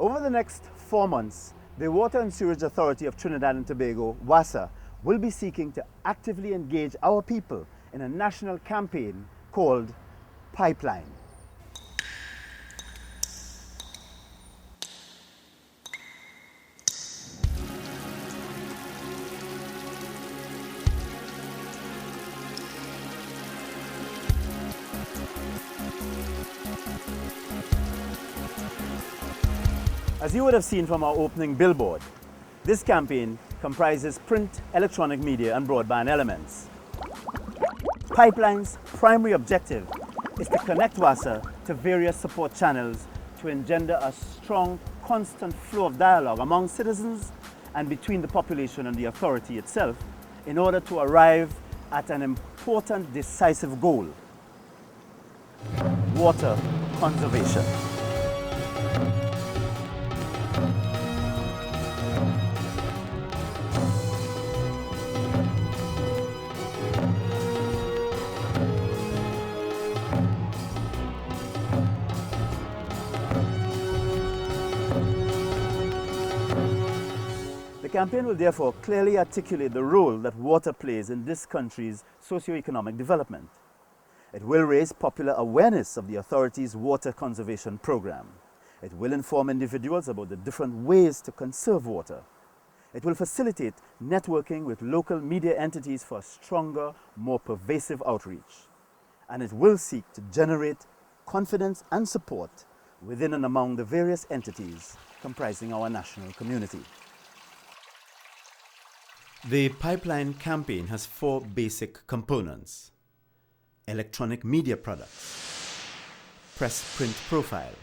Over the next 4 months, the Water and Sewerage Authority of Trinidad and Tobago, WASA, will be seeking to actively engage our people in a national campaign called Pipeline. As you would have seen from our opening billboard, this campaign comprises print, electronic media and broadband elements. Pipeline's primary objective is to connect WASA to various support channels to engender a strong, constant flow of dialogue among citizens and between the population and the authority itself in order to arrive at an important, decisive goal: water conservation. The campaign will therefore clearly articulate the role that water plays in this country's socio-economic development. It will raise popular awareness of the authority's water conservation program. It will inform individuals about the different ways to conserve water. It will facilitate networking with local media entities for stronger, more pervasive outreach. And it will seek to generate confidence and support within and among the various entities comprising our national community. The Pipeline campaign has 4 basic components: electronic media products, press print profile,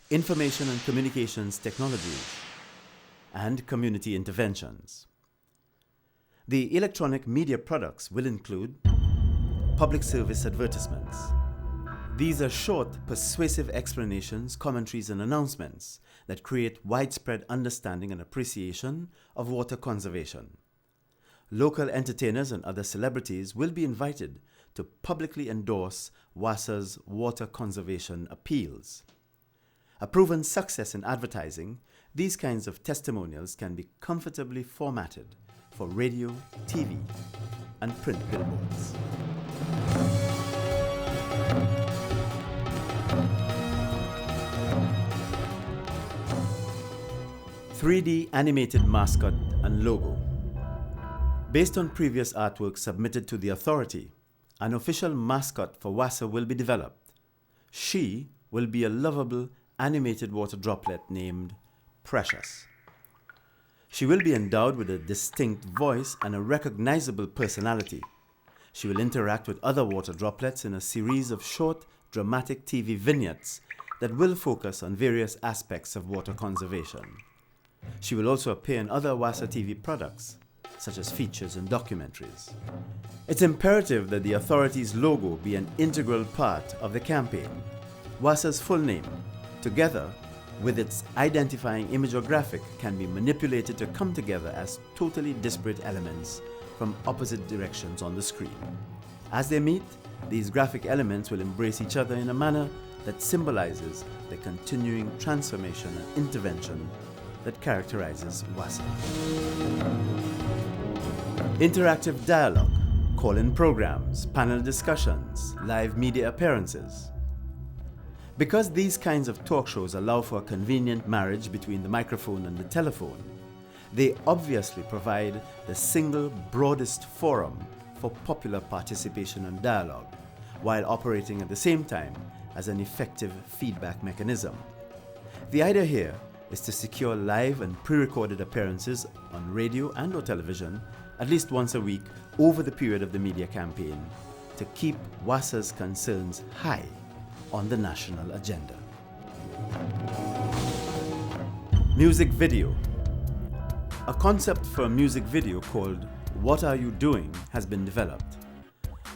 information and communications technologies, and community interventions. The electronic media products will include public service advertisements. These are short, persuasive explanations, commentaries, and announcements that create widespread understanding and appreciation of water conservation. Local entertainers and other celebrities will be invited to publicly endorse WASA's water conservation appeals. A proven success in advertising, these kinds of testimonials can be comfortably formatted for radio, TV, and print billboards. "3D animated mascot and logo." Based on previous artwork submitted to the authority, an official mascot for WASA will be developed. She will be a lovable animated water droplet named Precious. She will be endowed with a distinct voice and a recognizable personality. She will interact with other water droplets in a series of short, dramatic TV vignettes that will focus on various aspects of water conservation. She will also appear in other WASA TV products, such as features and documentaries. It's imperative that the authority's logo be an integral part of the campaign. WASA's full name, together with its identifying image or graphic, can be manipulated to come together as totally disparate elements from opposite directions on the screen. As they meet, these graphic elements will embrace each other in a manner that symbolizes the continuing transformation and intervention that characterizes WASA. Interactive dialogue, call-in programs, panel discussions, live media appearances. Because these kinds of talk shows allow for a convenient marriage between the microphone and the telephone, they obviously provide the single broadest forum for popular participation and dialogue, while operating at the same time as an effective feedback mechanism. The idea here is to secure live and pre-recorded appearances on radio and/or television at least once a week over the period of the media campaign to keep WASA's concerns high on the national agenda. Music video. A concept for a music video called "What Are You Doing" has been developed.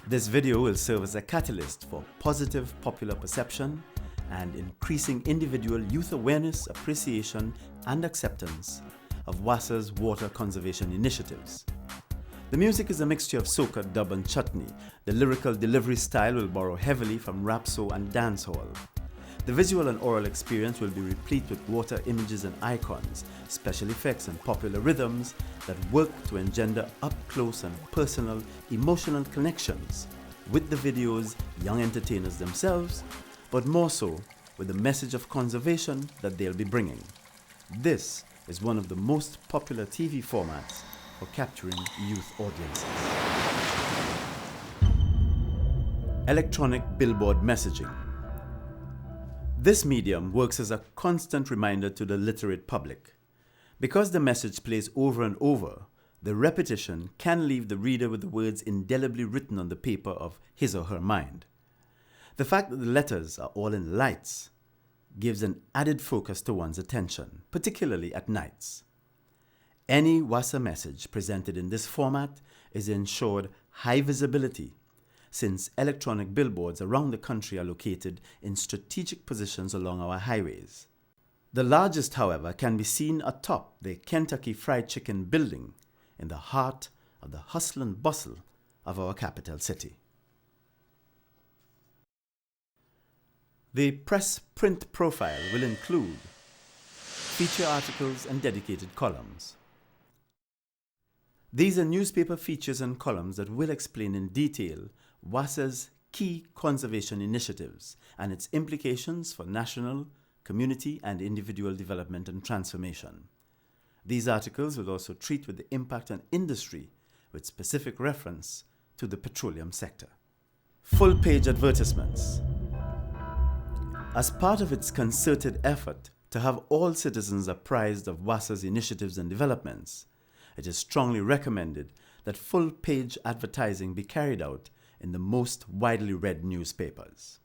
This video will serve as a catalyst for positive popular perception and increasing individual youth awareness, appreciation, and acceptance of WASA's water conservation initiatives. The music is a mixture of soca, dub, and chutney. The lyrical delivery style will borrow heavily from rap, soul, and dancehall. The visual and oral experience will be replete with water images and icons, special effects and popular rhythms that work to engender up-close and personal emotional connections with the video's young entertainers themselves, but more so with the message of conservation that they'll be bringing. This is one of the most popular TV formats for capturing youth audiences. Electronic billboard messaging. This medium works as a constant reminder to the literate public. Because the message plays over and over, the repetition can leave the reader with the words indelibly written on the paper of his or her mind. The fact that the letters are all in lights gives an added focus to one's attention, particularly at nights. Any WASA message presented in this format is ensured high visibility, since electronic billboards around the country are located in strategic positions along our highways. The largest, however, can be seen atop the Kentucky Fried Chicken building in the heart of the hustle and bustle of our capital city. The press print profile will include feature articles and dedicated columns. These are newspaper features and columns that will explain in detail WASA's key conservation initiatives and its implications for national, community, and individual development and transformation. These articles will also treat with the impact on industry with specific reference to the petroleum sector. Full-page advertisements. As part of its concerted effort to have all citizens apprised of WASA's initiatives and developments, it is strongly recommended that full-page advertising be carried out in the most widely read newspapers.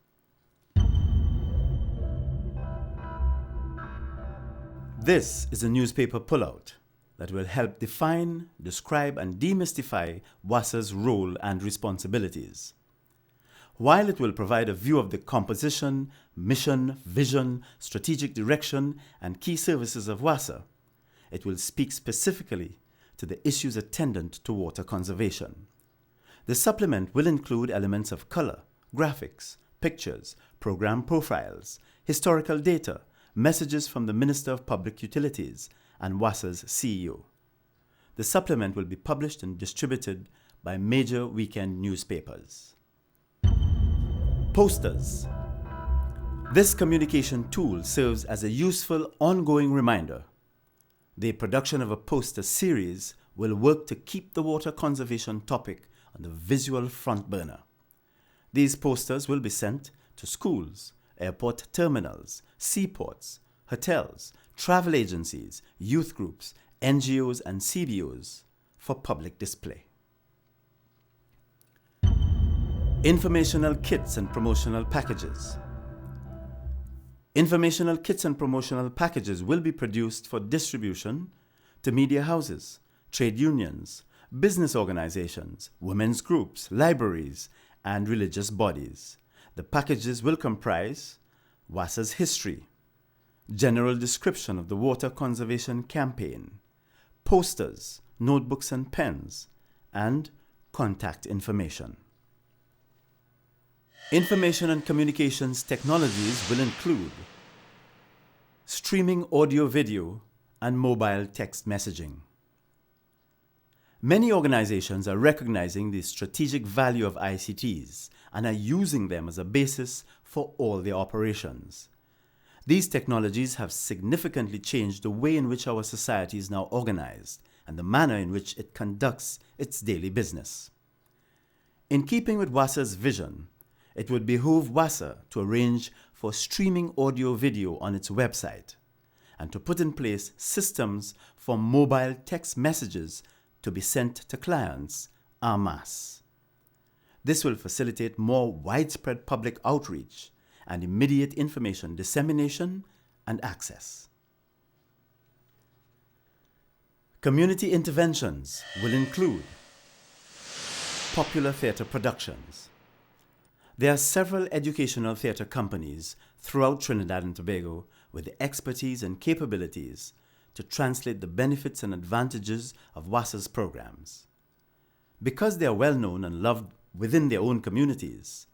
This is a newspaper pullout that will help define, describe, and demystify WASA's role and responsibilities. While it will provide a view of the composition, mission, vision, strategic direction, and key services of WASA, it will speak specifically to the issues attendant to water conservation. The supplement will include elements of color, graphics, pictures, program profiles, historical data, messages from the Minister of Public Utilities and WASA's CEO. The supplement will be published and distributed by major weekend newspapers. Posters. This communication tool serves as a useful ongoing reminder. The production of a poster series will work to keep the water conservation topic on the visual front burner. These posters will be sent to schools, airport terminals, seaports, hotels, travel agencies, youth groups, NGOs, and CBOs for public display. Informational kits and promotional packages. Informational kits and promotional packages will be produced for distribution to media houses, trade unions, business organizations, women's groups, libraries, and religious bodies. The packages will comprise WASA's history, general description of the water conservation campaign, posters, notebooks and pens, and contact information. Information and communications technologies will include streaming audio, video, and mobile text messaging. Many organizations are recognizing the strategic value of ICTs and are using them as a basis for all their operations. These technologies have significantly changed the way in which our society is now organized and the manner in which it conducts its daily business. In keeping with WASA's vision, it would behoove WASA to arrange for streaming audio-video on its website and to put in place systems for mobile text messages to be sent to clients en masse. This will facilitate more widespread public outreach and immediate information dissemination and access. Community interventions will include popular theatre productions. There are several educational theatre companies throughout Trinidad and Tobago with the expertise and capabilities to translate the benefits and advantages of WASA's programs. Because they are well known and loved within their own communities,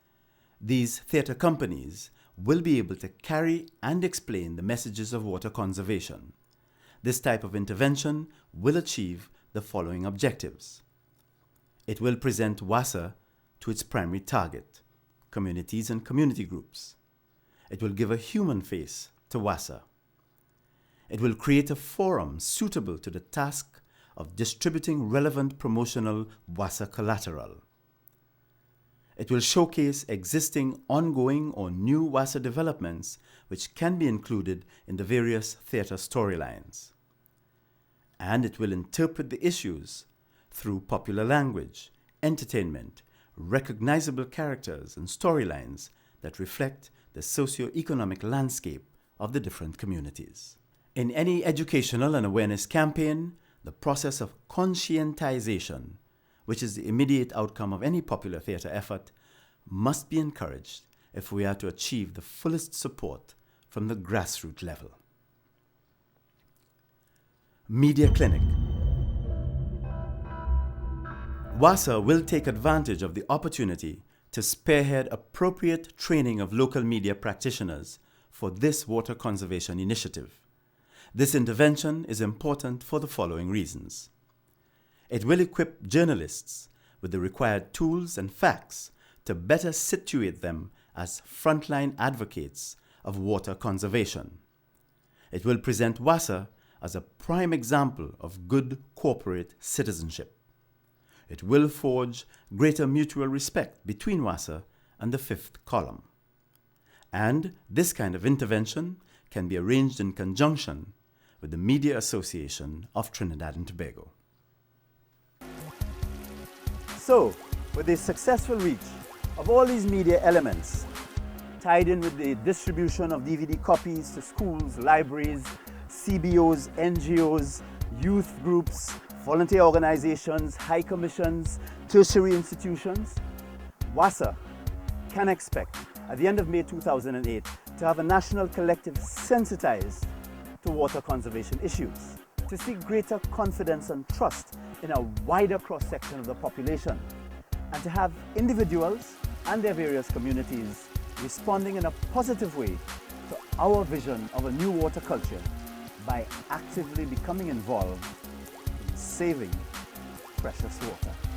these theatre companies will be able to carry and explain the messages of water conservation. This type of intervention will achieve the following objectives. It will present WASA to its primary target, communities and community groups. It will give a human face to WASA. It will create a forum suitable to the task of distributing relevant promotional WASA collateral. It will showcase existing, ongoing, or new WASA developments which can be included in the various theatre storylines. And it will interpret the issues through popular language, entertainment, recognizable characters, and storylines that reflect the socio-economic landscape of the different communities. In any educational and awareness campaign, the process of conscientization, which is the immediate outcome of any popular theatre effort, must be encouraged if we are to achieve the fullest support from the grassroots level. Media Clinic. WASA will take advantage of the opportunity to spearhead appropriate training of local media practitioners for this water conservation initiative. This intervention is important for the following reasons. It will equip journalists with the required tools and facts to better situate them as frontline advocates of water conservation. It will present WASA as a prime example of good corporate citizenship. It will forge greater mutual respect between WASA and the fifth column. And this kind of intervention can be arranged in conjunction with the Media Association of Trinidad and Tobago. So, with the successful reach of all these media elements, tied in with the distribution of DVD copies to schools, libraries, CBOs, NGOs, youth groups, volunteer organizations, high commissions, tertiary institutions, WASA can expect at the end of May 2008 to have a national collective sensitized to water conservation issues, to seek greater confidence and trust in a wider cross-section of the population, and to have individuals and their various communities responding in a positive way to our vision of a new water culture by actively becoming involved in saving precious water.